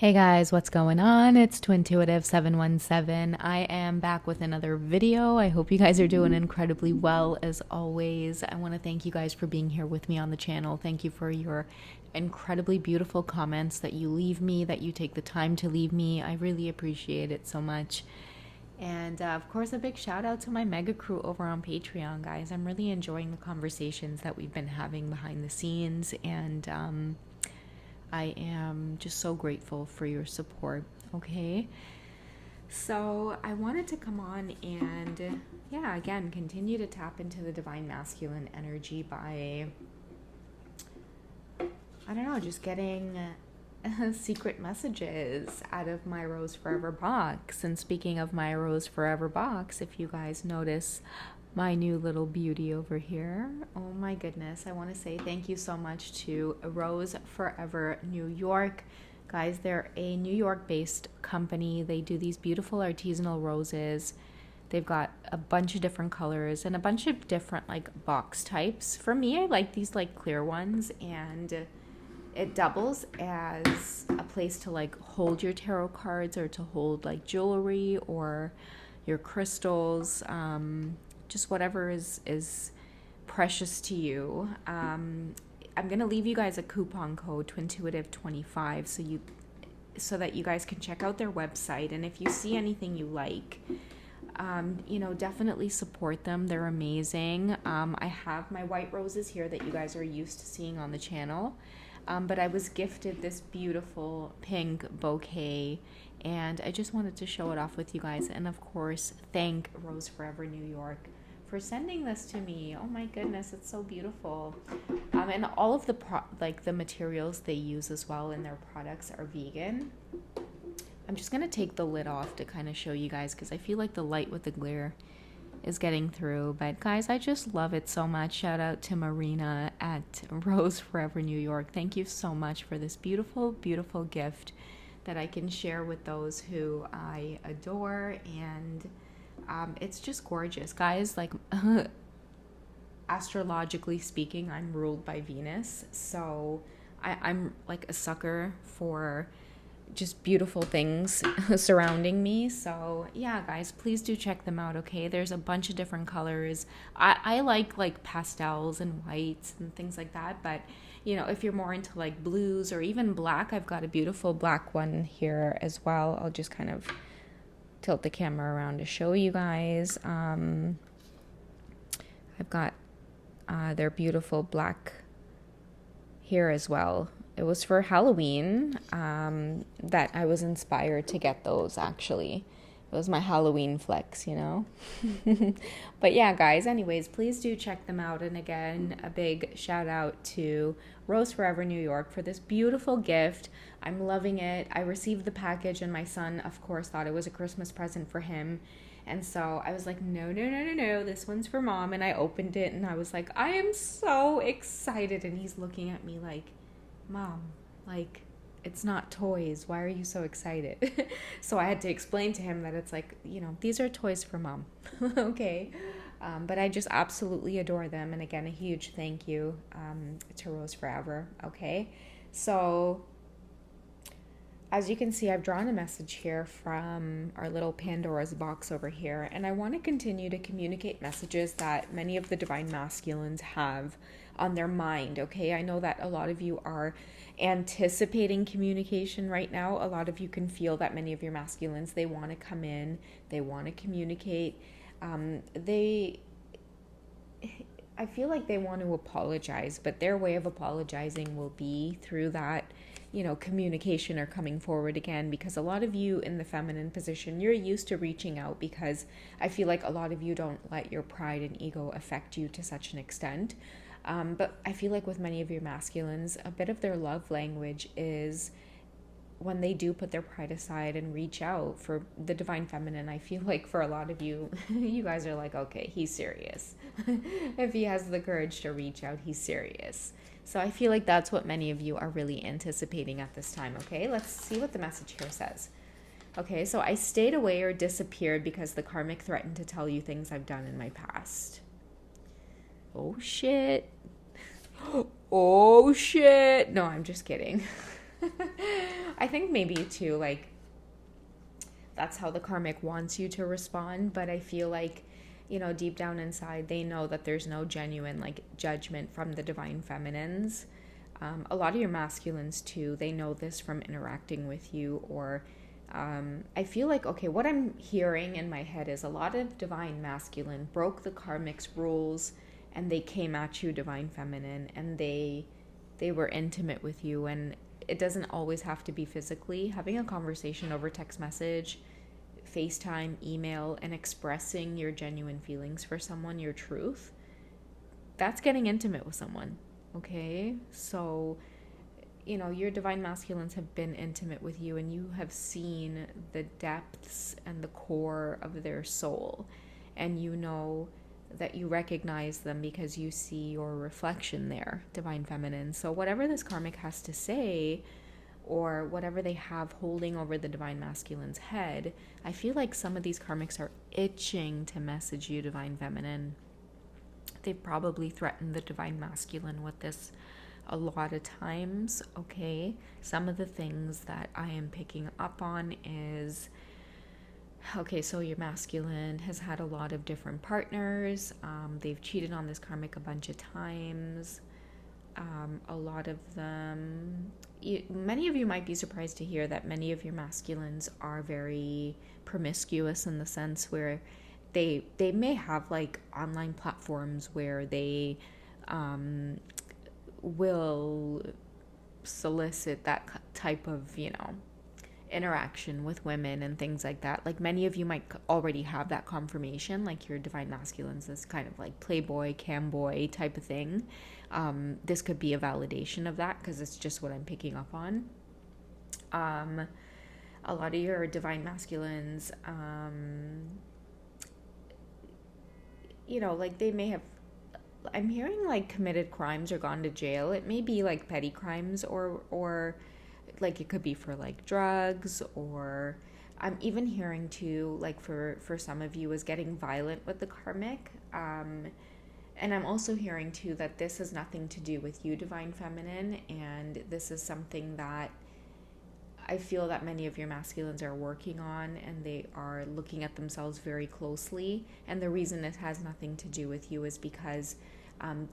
Hey guys, what's going on? It's Twintuitive717. I am back with another video. I hope you guys are doing incredibly well as always. I want to thank you guys for being here with me on the channel. Thank you for your incredibly beautiful comments that you leave me, that you take the time to leave me. I really appreciate it so much. And of course, a big shout out to my mega crew over on Patreon, guys. I'm really enjoying the conversations that we've been having behind the scenes, and I am just so grateful for your support, okay? So I wanted to come on and, yeah, again, continue to tap into the divine masculine energy by, I don't know, just getting secret messages out of my Rose Forever box. And speaking of my Rose Forever box, if you guys notice my new little beauty over here, oh my goodness, I want to say thank you so much to Rose Forever New York. Guys, they're a New York based company. They do these beautiful artisanal roses. They've got a bunch of different colors and a bunch of different like box types. For me, I like these like clear ones, and it doubles as a place to like hold your tarot cards or to hold like jewelry or your crystals, just whatever is precious to you. I'm gonna leave you guys a coupon code Twintuitive25 so that you guys can check out their website, and if you see anything you like, definitely support them. They're amazing. I have my white roses here that you guys are used to seeing on the channel, but I was gifted this beautiful pink bouquet, and I just wanted to show it off with you guys, and of course thank Rose Forever New York for sending this to me. Oh my goodness, it's so beautiful. And all of the the materials they use as well in their products are vegan. I'm just gonna take the lid off to kind of show you guys, because I feel like the light with the glare is getting through. But guys, I just love it so much. Shout out to Marina at Rose Forever New York. Thank you so much for this beautiful, beautiful gift that I can share with those who I adore. And it's just gorgeous, guys. Like astrologically speaking, I'm ruled by Venus, so I'm like a sucker for just beautiful things surrounding me. So yeah, guys, please do check them out, okay? There's a bunch of different colors. I like pastels and whites and things like that, but if you're more into like blues or even black, I've got a beautiful black one here as well. I'll just kind of tilt the camera around to show you guys. I've got their beautiful black here as well. It was for Halloween that I was inspired to get those, actually. It was my Halloween flex, But yeah, guys, anyways, please do check them out. And again, a big shout out to Rose Forever New York for this beautiful gift. I'm loving it. I received the package, and my son, of course, thought it was a Christmas present for him. And so I was like, no, this one's for Mom. And I opened it, and I was like, I am so excited. And he's looking at me like, Mom, like, it's not toys. Why are you so excited? So I had to explain to him that it's like, these are toys for Mom. Okay. But I just absolutely adore them. And again, a huge thank you to Rose Forever. Okay. So as you can see, I've drawn a message here from our little Pandora's box over here. And I want to continue to communicate messages that many of the divine masculines have on their mind, okay? I know that a lot of you are anticipating communication right now. A lot of you can feel that many of your masculines, they want to come in, they want to communicate. I feel like they want to apologize, but their way of apologizing will be through that, communication or coming forward again, because a lot of you in the feminine position, you're used to reaching out, because I feel like a lot of you don't let your pride and ego affect you to such an extent. But I feel like with many of your masculines, a bit of their love language is when they do put their pride aside and reach out for the divine feminine. I feel like for a lot of you, you guys are like, okay, he's serious. If he has the courage to reach out, he's serious. So I feel like that's what many of you are really anticipating at this time, okay? Let's see what the message here says. Okay, so I stayed away or disappeared because the karmic threatened to tell you things I've done in my past. Oh shit. Oh shit. No, I'm just kidding. I think maybe too, like, that's how the karmic wants you to respond. But I feel like, deep down inside, they know that there's no genuine, like, judgment from the divine feminines. A lot of your masculines, too, they know this from interacting with you. Or I feel like, okay, what I'm hearing in my head is a lot of divine masculine broke the karmic's rules and they came at you, divine feminine, and they were intimate with you. And it doesn't always have to be physically. Having a conversation over text message, FaceTime, email, and expressing your genuine feelings for someone, your truth, that's getting intimate with someone, okay? So, your divine masculines have been intimate with you, and you have seen the depths and the core of their soul, and you know that you recognize them because you see your reflection there, divine feminine. So whatever this karmic has to say, or whatever they have holding over the divine masculine's head, I feel like some of these karmics are itching to message you, divine feminine. They've probably threatened the divine masculine with this a lot of times, okay? Some of the things that I am picking up on is, okay, so your masculine has had a lot of different partners. They've cheated on this karmic a bunch of times. A lot of them, many of you might be surprised to hear that many of your masculines are very promiscuous, in the sense where they may have like online platforms where they will solicit that type of, interaction with women and things like that. Like, many of you might already have that confirmation, like your divine masculines, this kind of like playboy, camboy type of thing. This could be a validation of that, because it's just what I'm picking up on. A lot of your divine masculines, like they may have, I'm hearing like committed crimes or gone to jail. It may be like petty crimes, or like it could be for like drugs, or I'm even hearing too, like for some of you, is getting violent with the karmic. And I'm also hearing too that this has nothing to do with you, divine feminine, and this is something that I feel that many of your masculines are working on, and they are looking at themselves very closely. And the reason it has nothing to do with you is because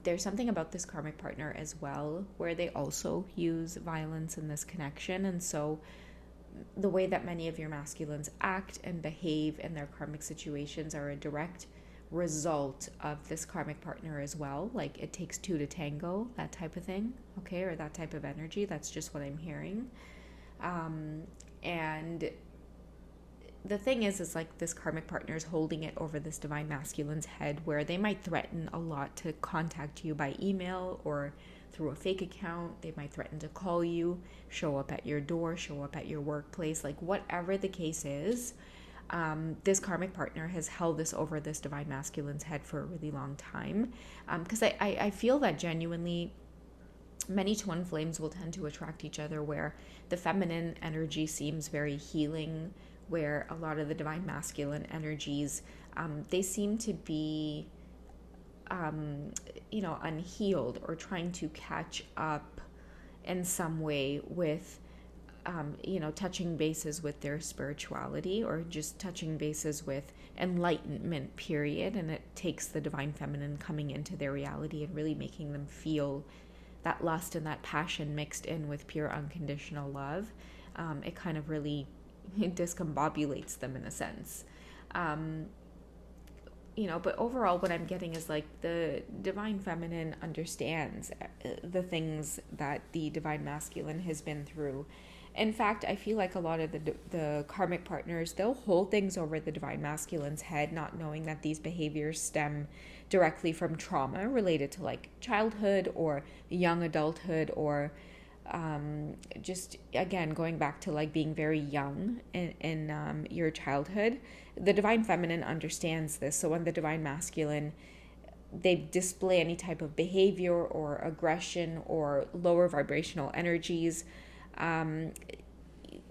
there's something about this karmic partner as well, where they also use violence in this connection. And so the way that many of your masculines act and behave in their karmic situations are a direct result of this karmic partner as well. Like, it takes two to tango, that type of thing, okay, or that type of energy. That's just what I'm hearing. And the thing is like this karmic partner is holding it over this divine masculine's head, where they might threaten a lot to contact you by email or through a fake account. They might threaten to call you, show up at your door, show up at your workplace, like whatever the case is. This karmic partner has held this over this divine masculine's head for a really long time. Because I feel that genuinely many twin flames will tend to attract each other, where the feminine energy seems very healing, where a lot of the divine masculine energies, they seem to be, unhealed, or trying to catch up in some way with, touching bases with their spirituality, or just touching bases with enlightenment, period. And it takes the divine feminine coming into their reality and really making them feel that lust and that passion mixed in with pure unconditional love. It kind of really discombobulates them in a sense. But overall what I'm getting is like the divine feminine understands the things that the divine masculine has been through. In fact, I feel like a lot of the karmic partners, they'll hold things over the divine masculine's head, not knowing that these behaviors stem directly from trauma related to like childhood or young adulthood, or just again going back to like being very young in your childhood. The divine feminine understands this. So when the divine masculine, they display any type of behavior or aggression or lower vibrational energies,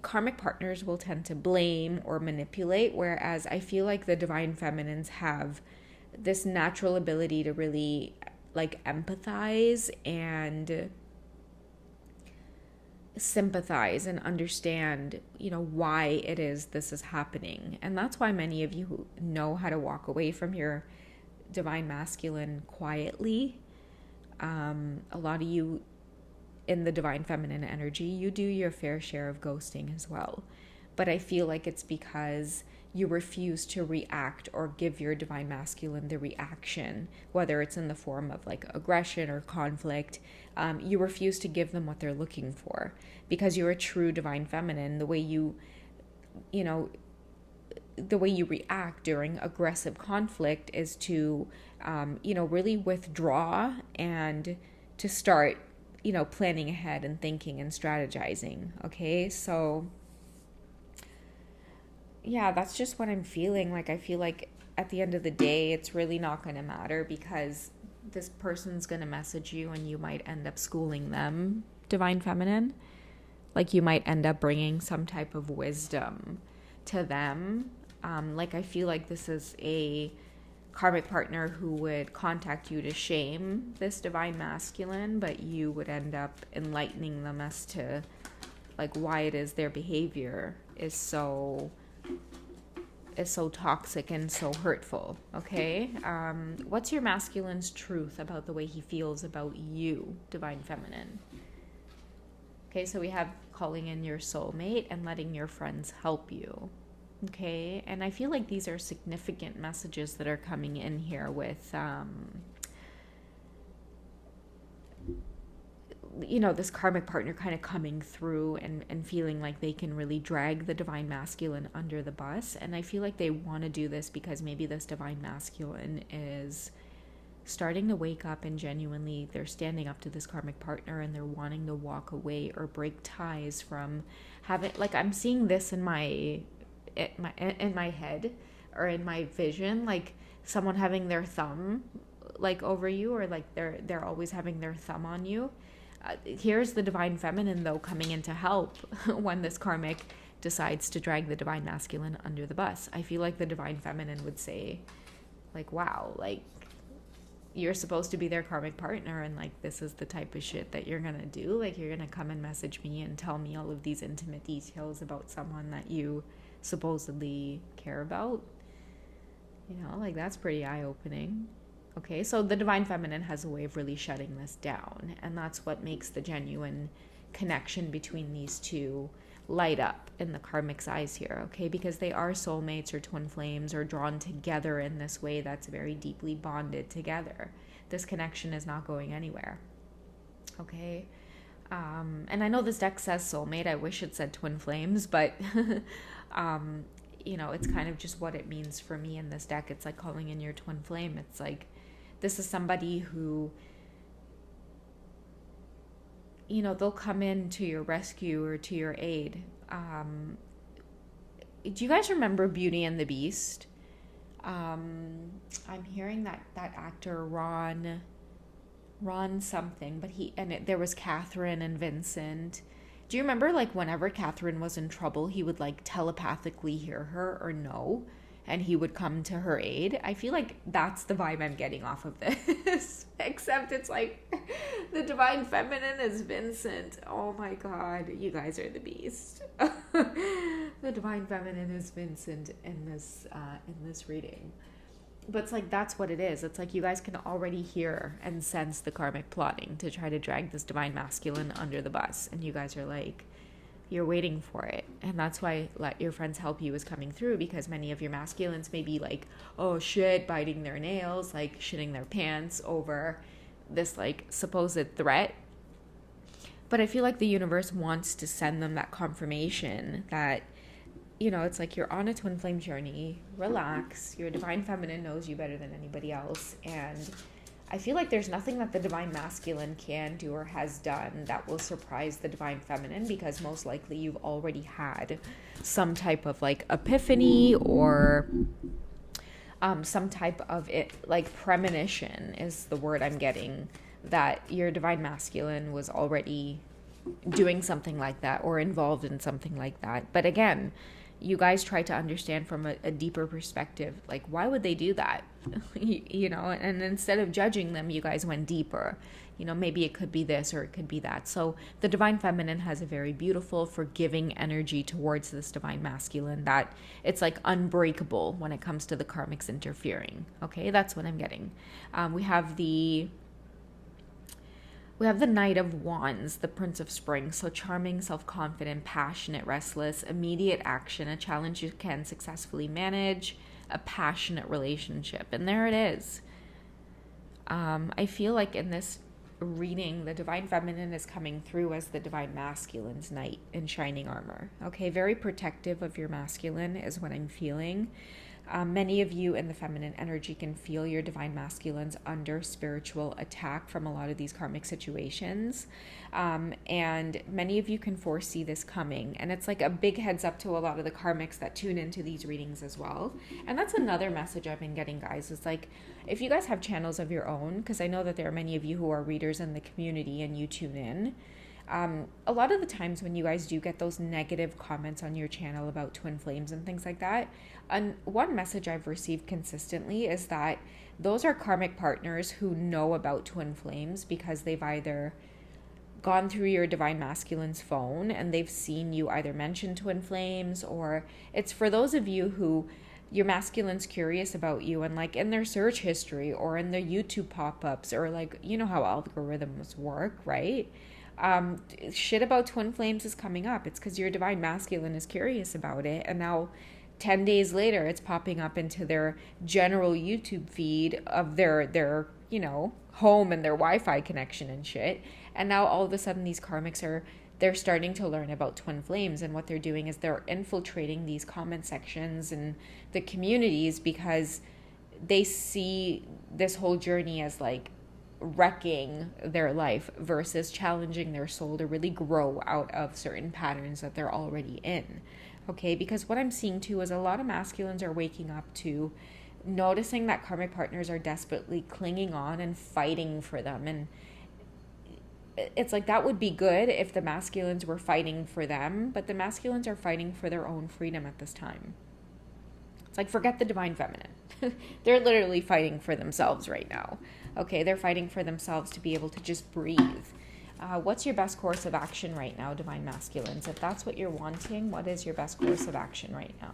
karmic partners will tend to blame or manipulate, whereas I feel like the divine feminines have this natural ability to really like empathize and sympathize and understand, why it is this is happening. And that's why many of you know how to walk away from your divine masculine quietly. A lot of you in the divine feminine energy, you do your fair share of ghosting as well. But I feel like it's because you refuse to react or give your divine masculine the reaction, whether it's in the form of like aggression or conflict. You refuse to give them what they're looking for because you're a true divine feminine. The way you react during aggressive conflict is to, really withdraw and to start, planning ahead and thinking and strategizing. Okay, so yeah, that's just what I'm feeling. Like, I feel like at the end of the day, it's really not going to matter because this person's going to message you and you might end up schooling them, divine feminine. Like, you might end up bringing some type of wisdom to them. I feel like this is a karmic partner who would contact you to shame this divine masculine, but you would end up enlightening them as to like why it is their behavior is so toxic and so hurtful. Okay, what's your masculine's truth about the way he feels about you, divine feminine? Okay, so we have calling in your soulmate and letting your friends help you. Okay, and I feel like these are significant messages that are coming in here with this karmic partner kind of coming through and feeling like they can really drag the divine masculine under the bus. And I feel like they want to do this because maybe this divine masculine is starting to wake up and genuinely they're standing up to this karmic partner and they're wanting to walk away or break ties from having, like, I'm seeing this in my head or in my vision, like someone having their thumb like over you, or like they're always having their thumb on you. Here's the divine feminine though coming in to help when this karmic decides to drag the divine masculine under the bus. I feel like the divine feminine would say like, wow, like you're supposed to be their karmic partner and like this is the type of shit that you're gonna do. Like, you're gonna come and message me and tell me all of these intimate details about someone that you supposedly care about. Like, that's pretty eye-opening. Okay, so the divine feminine has a way of really shutting this down, and that's what makes the genuine connection between these two light up in the karmic's eyes here. Okay, because they are soulmates or twin flames or drawn together in this way that's very deeply bonded together. This connection is not going anywhere. Okay, and I know this deck says soulmate. I wish it said twin flames, but it's kind of just what it means for me in this deck. It's like calling in your twin flame. It's like, this is somebody who, they'll come in to your rescue or to your aid. Do you guys remember Beauty and the Beast? I'm hearing that actor Ron something, but there was Catherine and Vincent. Do you remember, like, whenever Catherine was in trouble, he would like telepathically hear her or know, and he would come to her aid? I feel like that's the vibe I'm getting off of this. Except it's like the divine feminine is Vincent. Oh my god, you guys are the beast. The divine feminine is Vincent in this reading. But it's like, that's what it is. It's like you guys can already hear and sense the karmic plotting to try to drag this divine masculine under the bus. And you guys are like, you're waiting for it. And that's why let your friends help you is coming through, because many of your masculines may be like, oh shit, biting their nails, like shitting their pants over this like supposed threat. But I feel like the universe wants to send them that confirmation that, it's like you're on a twin flame journey. Relax. Your divine feminine knows you better than anybody else. And I feel like there's nothing that the divine masculine can do or has done that will surprise the divine feminine, because most likely you've already had some type of like epiphany or some type of premonition is the word I'm getting, that your divine masculine was already doing something like that or involved in something like that. But again, you guys try to understand from a deeper perspective, like, why would they do that? you know, and instead of judging them, you guys went deeper. You know, maybe it could be this or it could be that. So the divine feminine has a very beautiful, forgiving energy towards this divine masculine that it's like unbreakable when it comes to the karmics interfering. Okay, that's what I'm getting. We have the Knight of Wands, the Prince of Spring. So charming, self-confident, passionate, restless, immediate action, a challenge you can successfully manage, a passionate relationship. And there it is. I feel like in this reading, the divine feminine is coming through as the divine masculine's knight in shining armor. Okay, very protective of your masculine is what I'm feeling. Many of you in the feminine energy can feel your divine masculines under spiritual attack from a lot of these karmic situations. And many of you can foresee this coming. And it's like a big heads up to a lot of the karmics that tune into these readings as well. And that's another message I've been getting, guys. It's like, if you guys have channels of your own, because I know that there are many of you who are readers in the community and you tune in, a lot of the times when you guys do get those negative comments on your channel about twin flames and things like that, and one message I've received consistently is that those are karmic partners who know about twin flames because they've either gone through your divine masculine's phone and they've seen you either mention twin flames, or it's for those of you who your masculine's curious about you and like in their search history or in their YouTube pop-ups, or like, you know how algorithms work, right? Shit about twin flames is coming up. It's because your divine masculine is curious about it, and now 10 days later it's popping up into their general YouTube feed of their you know, home and their Wi-Fi connection and shit. And now all of a sudden these karmics they're starting to learn about twin flames, and what they're doing is they're infiltrating these comment sections and the communities because they see this whole journey as like wrecking their life versus challenging their soul to really grow out of certain patterns that they're already in. Okay, because what I'm seeing too is a lot of masculines are waking up to noticing that karmic partners are desperately clinging on and fighting for them. And it's like, that would be good if the masculines were fighting for them, but the masculines are fighting for their own freedom at this time. It's like, forget the divine feminine. They're literally fighting for themselves right now. Okay, they're fighting for themselves to be able to just breathe. What's your best course of action right now, divine masculines? If that's what you're wanting, what is your best course of action right now?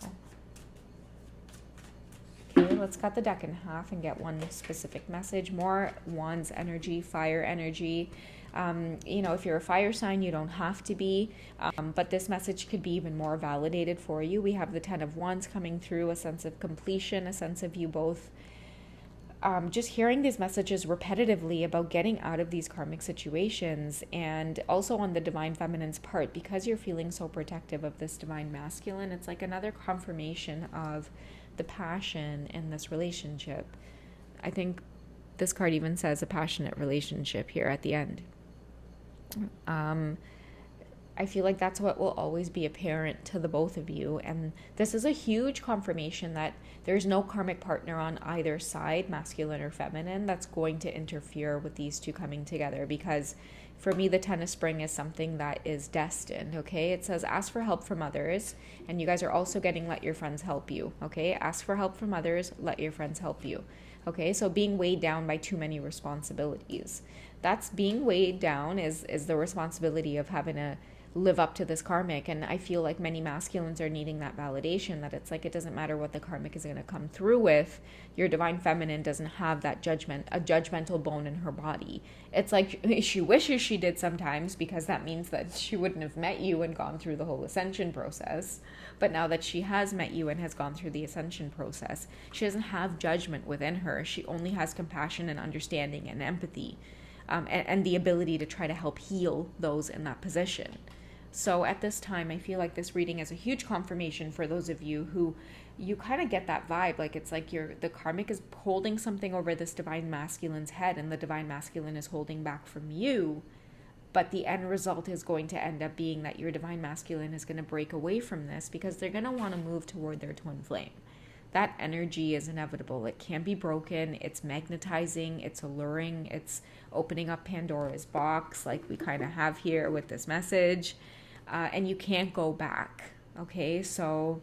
Okay, let's cut the deck in half and get one specific message. More wands energy, fire energy. You know, if you're a fire sign, you don't have to be, but this message could be even more validated for you. We have the 10 of Wands coming through, a sense of completion, a sense of you both just hearing these messages repetitively about getting out of these karmic situations. And also on the divine feminine's part, because you're feeling so protective of this divine masculine, it's like another confirmation of the passion in this relationship. I think this card even says a passionate relationship here at the end. I feel like that's what will always be apparent to the both of you. And this is a huge confirmation that there's no karmic partner on either side, masculine or feminine, that's going to interfere with these two coming together. Because for me, the 10 of Spring is something that is destined, okay? It says, ask for help from others. And you guys are also getting, let your friends help you, okay? Ask for help from others, let your friends help you. Okay, so being weighed down by too many responsibilities. That's being weighed down is the responsibility of having to live up to this karmic. And I feel like many masculines are needing that validation, that it's like, it doesn't matter what the karmic is going to come through with. Your divine feminine doesn't have that a judgmental bone in her body. It's like she wishes she did sometimes, because that means that she wouldn't have met you and gone through the whole ascension process. But now that she has met you and has gone through the ascension process, she doesn't have judgment within her. She only has compassion and understanding and empathy, and the ability to try to help heal those in that position. So at this time, I feel like this reading is a huge confirmation for those of you who you kind of get that vibe. Like, it's like the karmic is holding something over this divine masculine's head, and the divine masculine is holding back from you. But the end result is going to end up being that your divine masculine is going to break away from this, because they're going to want to move toward their twin flame. That energy is inevitable. It can't be broken. It's magnetizing. It's alluring. It's opening up Pandora's box, like we kind of have here with this message. And you can't go back. Okay, so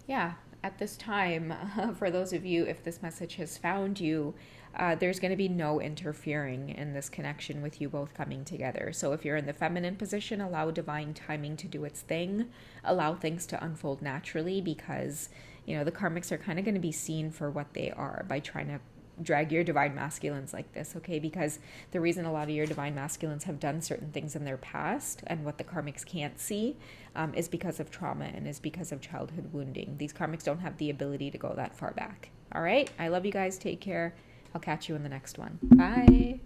yeah, at this time, for those of you, if this message has found you, there's going to be no interfering in this connection with you both coming together. So if you're in the feminine position, allow divine timing to do its thing. Allow things to unfold naturally, because, you know, the karmics are kind of going to be seen for what they are by trying to drag your divine masculines like this, okay? Because the reason a lot of your divine masculines have done certain things in their past, and what the karmics can't see, is because of trauma and is because of childhood wounding. These karmics don't have the ability to go that far back. All right? I love you guys. Take care. I'll catch you in the next one. Bye.